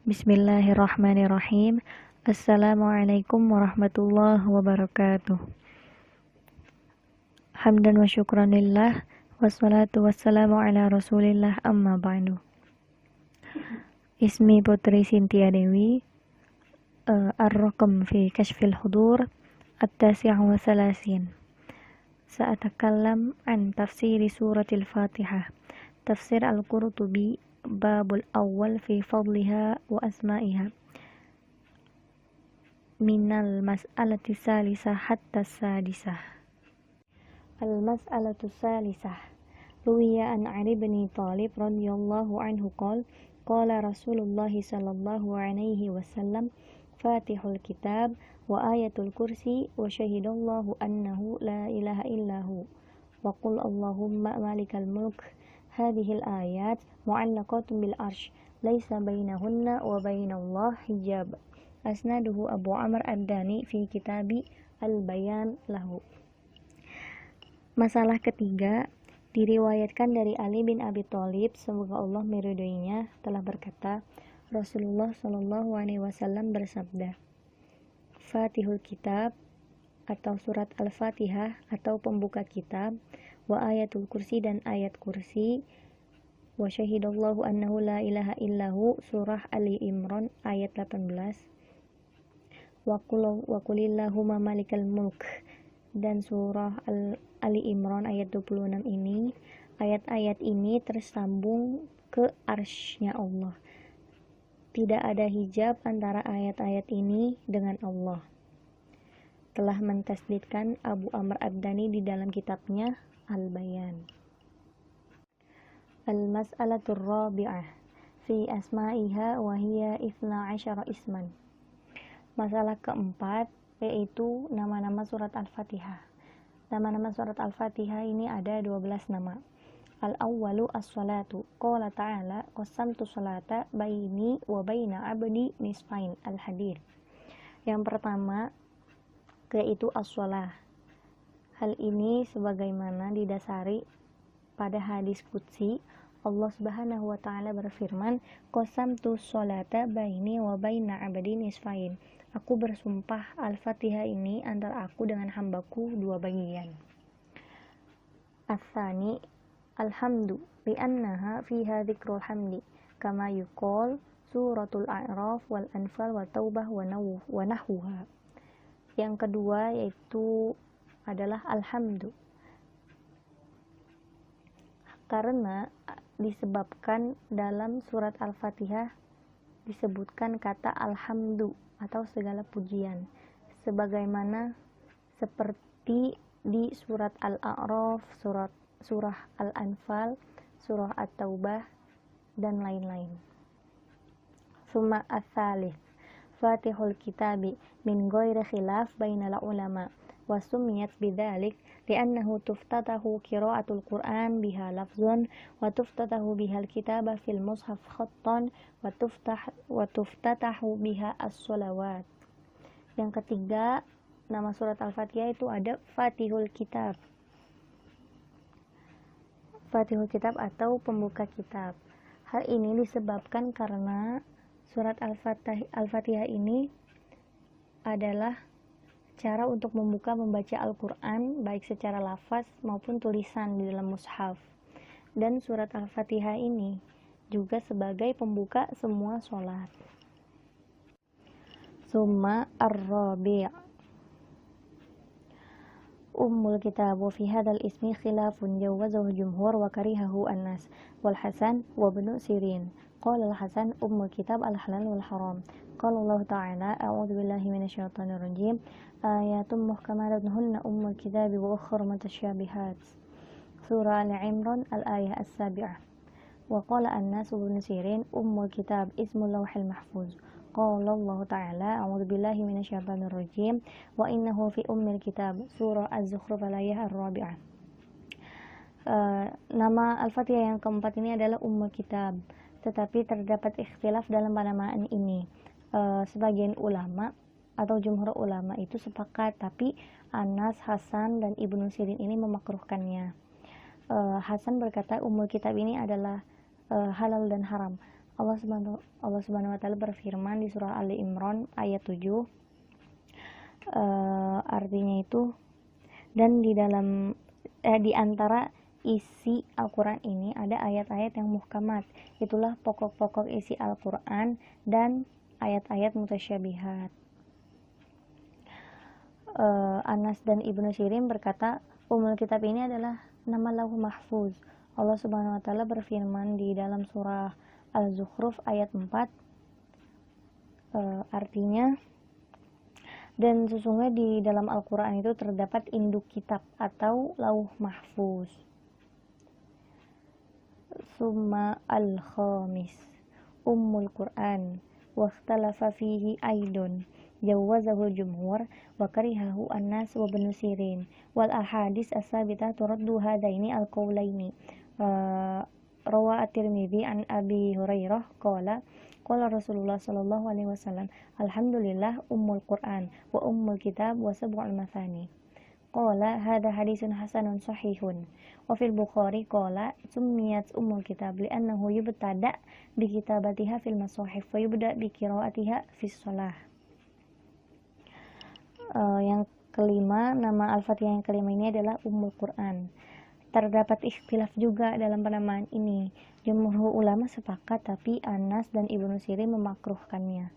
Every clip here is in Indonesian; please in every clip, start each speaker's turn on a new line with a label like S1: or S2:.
S1: Bismillahirrahmanirrahim. Assalamualaikum warahmatullahi wabarakatuh. Hamdan wa syukran lillah, wassalatu wassalamu ala rasulillah, amma ba'du. Ismi Putri Sintia Dewi, ar-raqam fi kashfil hudur, at-tasi' wa salasin. Sa'atakallam an tafsiri suratil Fatihah. Tafsir Al-Qurtubi, babul awal fi fadliha wa asma'iha. Minal mas'alati salisah hatta sadisah. Al-mas'alatu salisah. Ruwiya an Ali bin Thalib radhiyallahu anhu qala Rasulullah sallallahu alaihi wasallam, Fatihul kitab wa ayatul kursi wa syahidallahu annahu la ilaha illahu wa qul Allahumma malikal mulk. Hadhil ayat mu'allaqatun bil arsh, laisa bainahunna wa bainallah hijab. Asnaduhu Abu Amr ad-Dani fi kitabi al-bayan lahu. Masalah ketiga diriwayatkan dari Ali bin Abi Thalib, semoga Allah meridhoinya, telah berkata, Rasulullah Shallallahu alaihi wasallam bersabda, Fatihul kitab atau surat Al-Fatihah atau pembuka kitab, wa ayatul kursi dan ayat kursi, wa syahidallahu annahu la ilaha illahu surah Ali Imran ayat 18, wa qulillahumma malikal mulk dan surah Ali Imran ayat 26 ini. Ayat-ayat ini tersambung ke arsy-Nya Allah. Tidak ada hijab antara ayat-ayat ini dengan Allah. Telah mentasdidkan Abu Amr ad-Dani di dalam kitabnya Al-Bayan. Al-mas'alatur rabi'ah fi asma'iha wa hiya 12 isman. Masalah keempat yaitu nama-nama surat Al-Fatihah. Nama-nama surat Al-Fatihah ini ada 12 nama. Al-awwalu as-salatu. Qala ta'ala, qasamtu salata baini wa baina abdi nisfain. Al-Hadir. Yang pertama yaitu as-shalah. Hal ini sebagaimana didasari pada hadis qudsi, Allah Subhanahu wa taala berfirman, qasamtu sholata baini wa baina abdi nisfain. Aku bersumpah Al-Fatihah ini antara aku dengan hambaku dua bagian. Ats-tsani alhamdu li'annaha fiha dzikrul hamdi kama yuqal suratul A'raf wal Anfal wa Taubah wa nahwuha. Yang kedua yaitu adalah alhamdu, karena disebabkan dalam surat Al-Fatihah disebutkan kata alhamdu atau segala pujian, sebagaimana seperti di surat Al-A'raf, surah Al-Anfal, surah At-Taubah dan lain-lain. Summa ats-tsalits Fatihul kitabi min ghairi khilaf bainal ulama wa sumiyat bidzalik li'annahu tuftatahu qira'atul Qur'an biha lafzan wa tuftatahu bihal kitaba fil mushaf khattan wa tuftatahu biha as-shalawat. Yang ketiga, nama surat Al-Fatihah itu ada Fatihul kitab. Fatihul kitab atau pembuka kitab. Hal ini disebabkan karena surat Al-Fatihah ini adalah cara untuk membaca Al-Quran baik secara lafaz maupun tulisan di dalam mushaf. Dan surat Al-Fatihah ini juga sebagai pembuka semua sholat. Summa ar-rabi' Ummul kitab wa fi hadzal ismi khilafun jawazahu jumhur wa karihahu an-nas wal Hasan wa Ibnu Sirin. Qala al-Hasan ummul kitab al-halal wal haram. Qala Allah ta'ala a'udzu billahi minasyaitonir rajim. Ayatun muhkamatun hunna ummul kitab wa ukhra mutasyabihat. Surah Al-Imran al-ayah as-sabi'ah. Wa qala an-nas wa Ibnu Sirin ummul kitab ismul lawhil mahfuz. Qala Allah ta'ala a'udzu billahi minasyaitonir rajim wa innahu fi ummil kitab. Surah Az-Zukhruf al-ayah ar-rabi'ah. Nama Al-Fatihah yang keempat ini adalah ummul kitab, tetapi terdapat ikhtilaf dalam penamaan ini. Sebagian ulama atau jumhur ulama itu sepakat, tapi Anas, Hasan dan Ibnu Sirin ini memakruhkannya. Hasan berkata, Ummul Kitab ini adalah halal dan haram. Allah Subhanahu wa taala berfirman di surah Ali Imran ayat 7, artinya itu, dan di antara isi Al-Quran ini ada ayat-ayat yang muhkamat, itulah pokok-pokok isi Al-Quran, dan ayat-ayat mutasyabihat. Anas dan Ibnu Sirin berkata, Ummul Kitab ini adalah nama Lauh Mahfuz. Allah Subhanahu wa taala berfirman di dalam surah Al-Zukhruf ayat 4, artinya, dan sesungguhnya di dalam Al-Quran itu terdapat induk kitab atau Lauh Mahfuz. Summa al-khamis Ummul Quran wa ikhtalafa fihi aidon jawazahu jumhur wa karihahu an-nas wa Ibnu Sirin wal ahadits as-sabitah turaddu hadaini al-qaulaini. Rawa at-Tirmidzi an Abi Hurairah qala Rasulullah sallallahu alaihi wasallam, alhamdulillah ummul Quran wa ummul kitab wa sab'ul mathani. Qala hadha hadisun hasanun sahihun. Wa fil Bukhari qala summiyat ummul kitab li'annahu yubtada bi kitabatiha fil masahif wa yubda bi qiraatiha fis shalah. Yang kelima, nama Al-Fatihah yang kelima ini adalah Ummul Quran. Terdapat ikhtilaf juga dalam penamaan ini. Jumhur ulama sepakat, tapi Anas dan Ibnu Sirin memakruhkannya.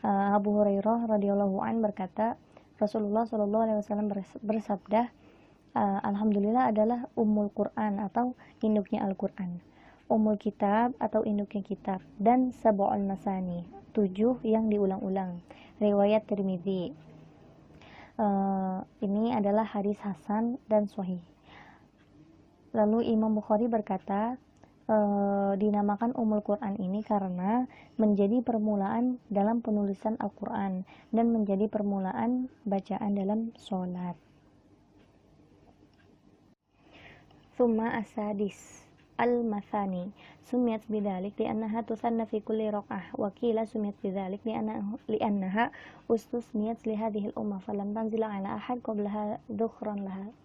S1: Abu Hurairah radhiyallahu an berkata, Rasulullah shallallahu alaihi wasallam bersabda, alhamdulillah adalah Ummul Quran atau induknya Al-Quran, Ummul Kitab atau induknya kitab, dan Sab'ul Masani, 7 yang diulang-ulang. Riwayat Tirmidzi. Ini adalah hadis hasan dan sahih. Lalu Imam Bukhari berkata, dinamakan Ummul Quran ini karena menjadi permulaan dalam penulisan Al-Quran dan menjadi permulaan bacaan dalam sholat. Summa asadis al-mathani sumiyat bidzalik li'annaha tusanna fi kulli raq'ah wa qila sumiyat bidzalik li'annaha ustusniyat li hadhihi al-ummah falam tanzila 'ala ahad qablaha dhukhran laha.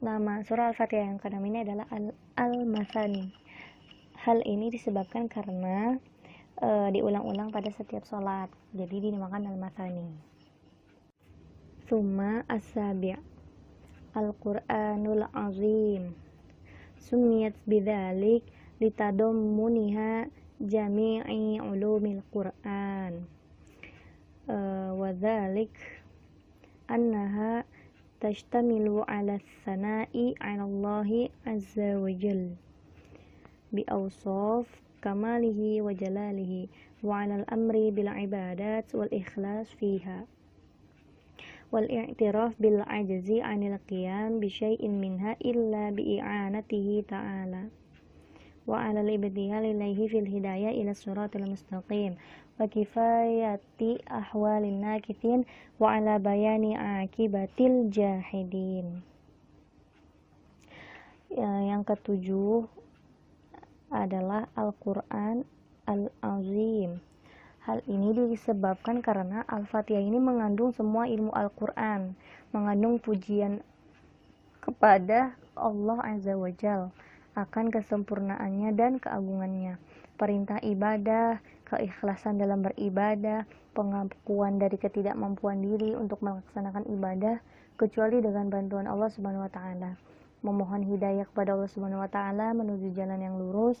S1: Nama surah Al-Fatihah yang ke-6 ini adalah Al-Mathani. Hal ini disebabkan karena diulang-ulang pada setiap sholat, jadi dinamakan Al-Mathani. Summa as-sabi' Al-Quranul Azim sumiyat bidzalik litadammuniha jami'i ulumil Quran wa dzalik annaha tashtamilu ala tsana'i 'ala Allah azza wa jalla bi awsaf kamalihi wa jalalihi wa 'ala al-amri bil ibadat wal ikhlas fiha wal i'tiraf bil ajzi 'anil qiyam bi syai'in minha illa bi i'anatihi ta'ala wa 'alal ibtihal ilaihi fil hidayah ila siratal mustaqim wa kifayati ahwalin nakithin wa 'ala bayani akibatil jahidin. Yang ketujuh adalah Al-Quran Al-Azim. Hal ini disebabkan karena Al-Fatihah ini mengandung semua ilmu Al-Quran, mengandung pujian kepada Allah Azza wa Jalla akan kesempurnaannya dan keagungannya, perintah ibadah, keikhlasan dalam beribadah, pengakuan dari ketidakmampuan diri untuk melaksanakan ibadah kecuali dengan bantuan Allah Subhanahu wa taala, memohon hidayah kepada Allah Subhanahu wa taala menuju jalan yang lurus,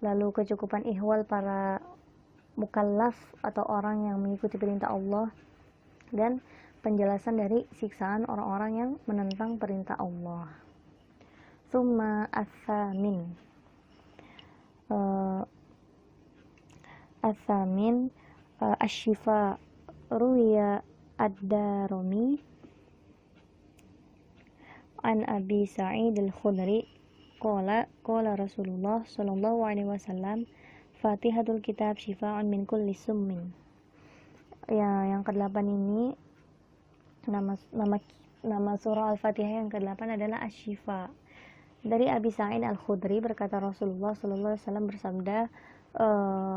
S1: lalu kecukupan ihwal para mukallaf atau orang yang mengikuti perintah Allah, dan penjelasan dari siksaan orang-orang yang menentang perintah Allah. Summa as-samin asy-syifa ruwiya ad-Darimi an Abi Sa'id al-Khudri qala Rasulullah sallallahu alaihi wasallam, Fatihatul Kitab syifa'un min kulli summin. Ya, yang ke-8 ini nama surah Al-Fatihah yang ke-8 adalah Asy-Syifa. Dari Abi Sa'id Al-Khudri berkata, Rasulullah sallallahu alaihi wasallam bersabda,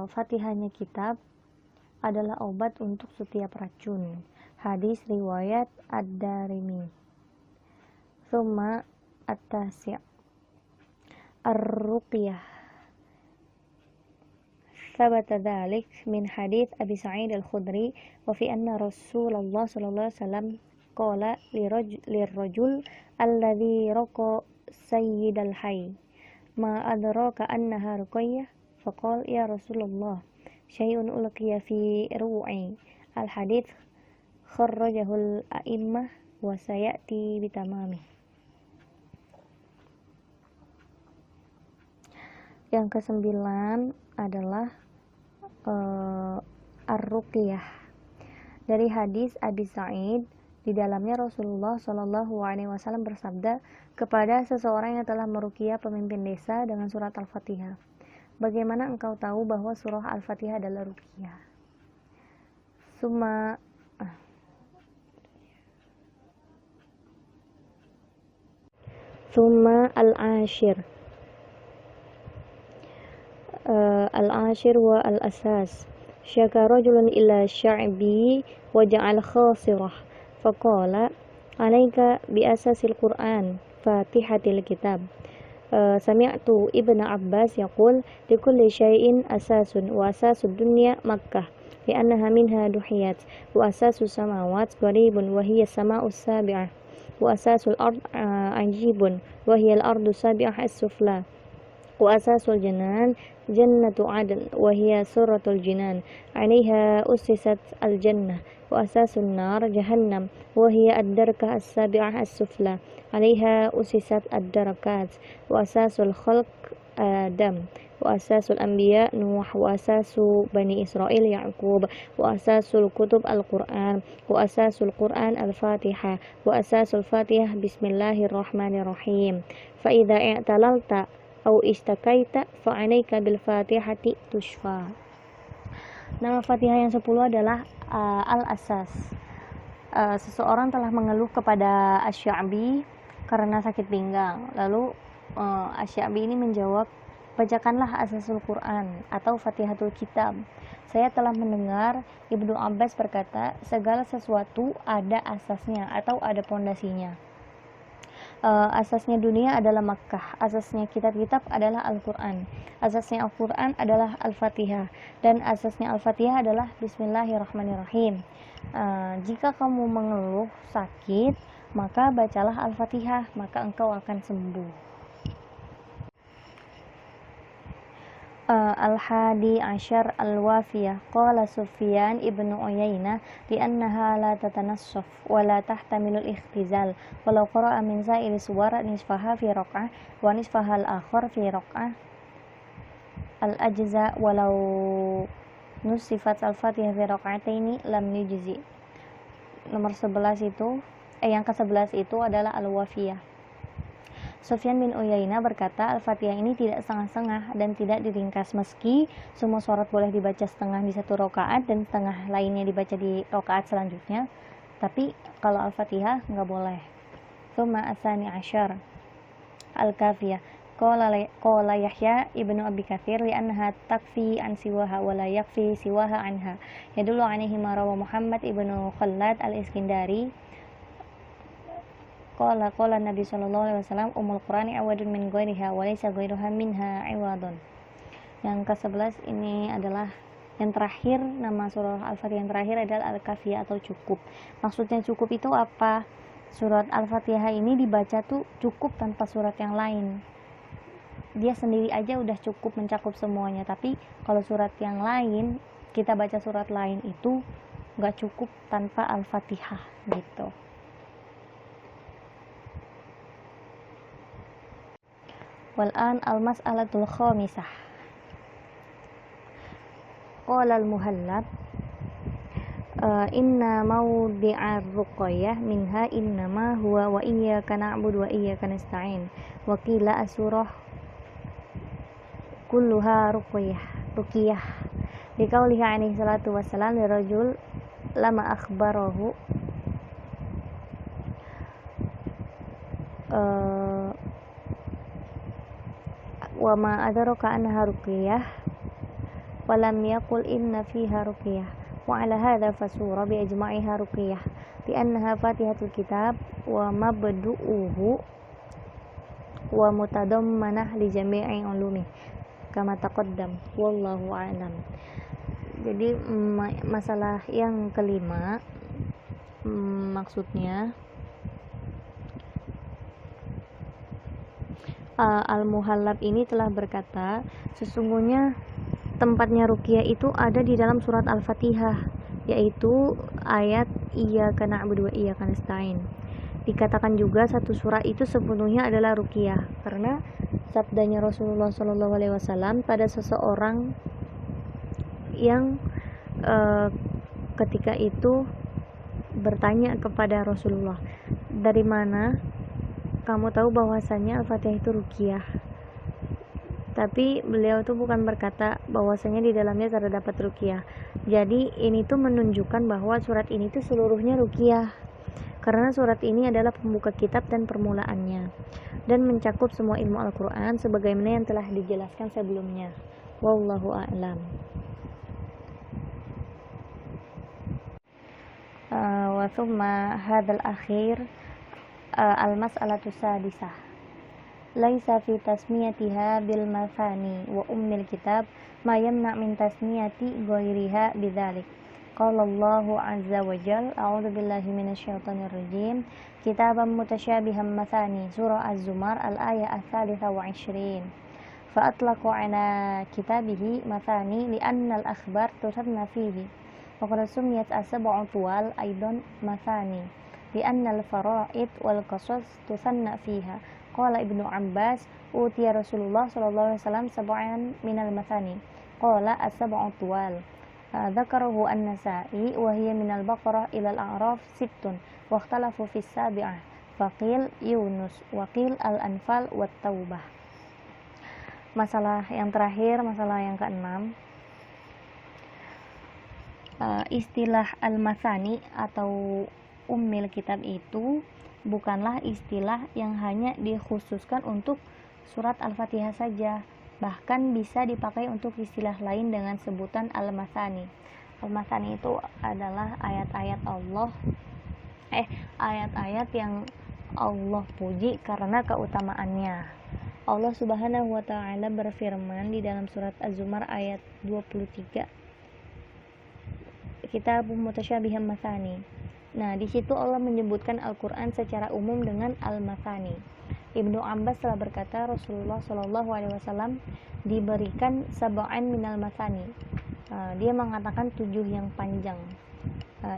S1: Fatihahnya kitab adalah obat untuk setiap racun. Hadis riwayat Ad-Darimi. Thumma at-tasi' ar-ruqyah. Thabata dhalik min hadits Abi Sa'id al-Khudri wa fi anna Rasulullah sallallahu alaihi wasallam qala lirrajul alladhi raqa sayyidal hayy ma adraka annaha ruqayyah faqala ya Rasulullah syai'un ulqiya fi ru'i. Al-hadits kharrajahul a'immah wa sayati bitamami. Yang kesembilan adalah ar-ruqyah. Dari hadis Abi Sa'id, di dalamnya Rasulullah Shallallahu Alaihi Wasallam bersabda kepada seseorang yang telah meruqyah pemimpin desa dengan surat Al-Fatihah, bagaimana engkau tahu bahwa surah Al-Fatihah adalah ruqyah? Summa al-ashir. Al-ashir wa al-asas. Syaka rajulun ila sya'bi wa ja'al khasirah faqala alaika bi asasil Qur'an fatihatil kitab. Sami'tu Ibnu Abbas yaqul likulli syai'in asasun wa asasud dunya Makkah li'annaha minha duhiyat wa asasus samawat qaribun wa hiya sama'us sabi'ah wa asasul ard ajibun wa hiya al-ardu sabi'ah as-sufla wa asasul janan jannatu adn wa hiya suratul jinan 'alaiha ussisat al-jannah wa asasun nar jahannam wa hiya ad-darkah as-sabi'ah as-sufla 'alaiha ussisat ad-darakat wa asasul khalq Adam wa asasul anbiya Nuh wa asasu bani Israil Ya'qub wa asasul kutub al-Qur'an wa asasul Qur'an al-Fatihah wa asasul Fatihah bismillahirrahmanirrahim fa idza i'talalta au istakaita fa'alaika bil fatihati tushfa. Nama Fatihah yang 10 adalah al-asas. Seseorang telah mengeluh kepada Asy-Sya'bi karena sakit pinggang. Lalu Asy-Sya'bi ini menjawab, bacakanlah asasul Quran atau Fatihatul Kitab. Saya telah mendengar Ibnu Abbas berkata, segala sesuatu ada asasnya atau ada pondasinya. Asasnya dunia adalah Makkah, asasnya kitab-kitab adalah Al-Quran, asasnya Al-Quran adalah Al-Fatihah, dan asasnya Al-Fatihah adalah Bismillahirrahmanirrahim. Jika kamu mengeluh sakit, maka bacalah Al-Fatihah, maka engkau akan sembuh. Al-hadi asyar al-wafiyah. Qala Sufyan ibnu Uyainah li'annaha la tatanassaf wa la tahtamilul ikhtizal walau qara'a min sa'iri suwar nisfaha fi raq'ah wa nisfaha al-akhar fi raq'ah al-ajza walau nusifat al-fatihah fi raq'ataini lam yujzi. Nomor 11 itu yang ke-11 itu adalah al-wafiyah. Sufyan bin Uyainah berkata, Al-Fatihah ini tidak setengah-setengah dan tidak diringkas, meski semua surat boleh dibaca setengah di satu rakaat dan setengah lainnya dibaca di rakaat selanjutnya, tapi kalau Al-Fatihah nggak boleh. Tsumma asani asyar al-kafiyah. Qala Yahya ibnu Abi Katsir li'annaha takfi an siwaha wa la yakfi siwaha anha. Yadullu alaihi ma rawa Muhammad ibnu Khallad al-Iskindari Qala Nabi sallallahu alaihi wasallam umul Qur'ani awadun min ghairiha wa laysa ghairuha minha iwadun. Yang ke-11 ini adalah yang terakhir, nama surah Al-Fatihah yang terakhir adalah Al-Kafiyah atau cukup. Maksudnya cukup itu apa? Surat Al-Fatihah ini dibaca tuh cukup tanpa surat yang lain. Dia sendiri aja udah cukup mencakup semuanya, tapi kalau surat yang lain, kita baca surat lain itu gak cukup tanpa Al-Fatihah gitu. Wal'an al-mas'alatul khamisah. Qala al-Muhallab inna mawdi'ar ruqayyah minha innama huwa wa iyyaka na'budu wa iyyaka nasta'in wa qila as-surah kulluha ruqyah liqaulihi alaihi salatu wassalam lirajul lama akhbarahu wa ma adraka annaha ruqyah wa lam yaqul inna fiha ruqyah wa ala hadha fasura bi ijma'iha ruqyah li'annaha fatihatul kitab wa mabdu'uhu wa mutadammanah li jami'i ulumi kama taqaddam wallahu a'lam. Jadi masalah yang kelima, maksudnya Al-Muhallab ini telah berkata, sesungguhnya tempatnya ruqyah itu ada di dalam surat Al-Fatihah, yaitu ayat Iyyaka na'budu wa iyyaka nasta'in. Dikatakan juga satu surat itu sepenuhnya adalah ruqyah karena sabdanya Rasulullah SAW pada seseorang yang ketika itu bertanya kepada Rasulullah, dari mana kamu tahu bahwasanya Al-Fatihah itu ruqyah? Tapi beliau itu bukan berkata bahwasanya di dalamnya terdapat ruqyah. Jadi ini tuh menunjukkan bahwa surat ini tuh seluruhnya ruqyah, karena surat ini adalah pembuka kitab dan permulaannya, dan mencakup semua ilmu Al-Quran sebagaimana yang telah dijelaskan sebelumnya. Wallahu a'lam. Wa thumma hadzal akhir al-mas'alatu sadisah laisa fi tasmiyatiha bil mathani wa ummil kitab ma yamna min tasmiyati ghairiha bidzalik. Qala Allahu azza wa jalla a'udzu billahi minasyaitonir rajim kitaban mutasyabihan mathani surah Az-Zumar al-ayah ats-tsalitsah wa 'ishrin fa atlaqu 'ala kitabihi mathani li'anna al-akhbar tusanna fihi wa qad sumiyat as-sab'u tuwal aidan mathani li'anna al-fara'id wal qasas tusanna fiha. Qala Ibnu Abbas utiya Rasulullah sallallahu alaihi wasallam sab'an minal mathani qala as-sab'u tuwal. Dzakarahu an-Nasa'i wa hiya minal Baqarah ila al-A'raf sittun wa ikhtalafu fi as-sabi'ah faqil Yunus wa qil al-Anfal wat Taubah. Masalah yang terakhir, masalah yang keenam, istilah al-mathani atau ummil kitab itu bukanlah istilah yang hanya dikhususkan untuk surat Al-Fatihah saja, bahkan bisa dipakai untuk istilah lain dengan sebutan al-mathani. Al-mathani itu adalah ayat-ayat ayat-ayat yang Allah puji karena keutamaannya. Allah Subhanahu wa taala berfirman di dalam surat Az-Zumar ayat 23, Kitabun mutasyabihan mathani. Nah, di situ Allah menyebutkan Al-Qur'an secara umum dengan al-mathani. Ibnu Abbas telah berkata Rasulullah Shallallahu alaihi wasallam diberikan sab'an minal mathani. Dia mengatakan 7 yang panjang.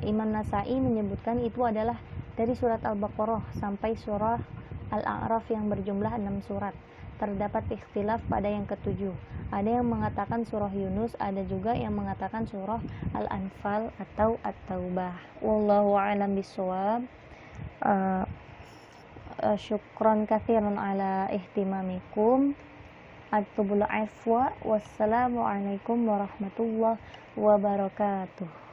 S1: Imam Nasa'i menyebutkan itu adalah dari surat Al-Baqarah sampai surah Al-A'raf yang berjumlah 6 surat. Terdapat ikhtilaf pada yang ketujuh. Ada yang mengatakan surah Yunus, ada juga yang mengatakan surah Al-Anfal atau At-Taubah. Wallahu a'lam bishawab. Syukran katsiran ala ihtimamikum. Atubul afwa. Wassalamualaikum warahmatullahi wabarakatuh.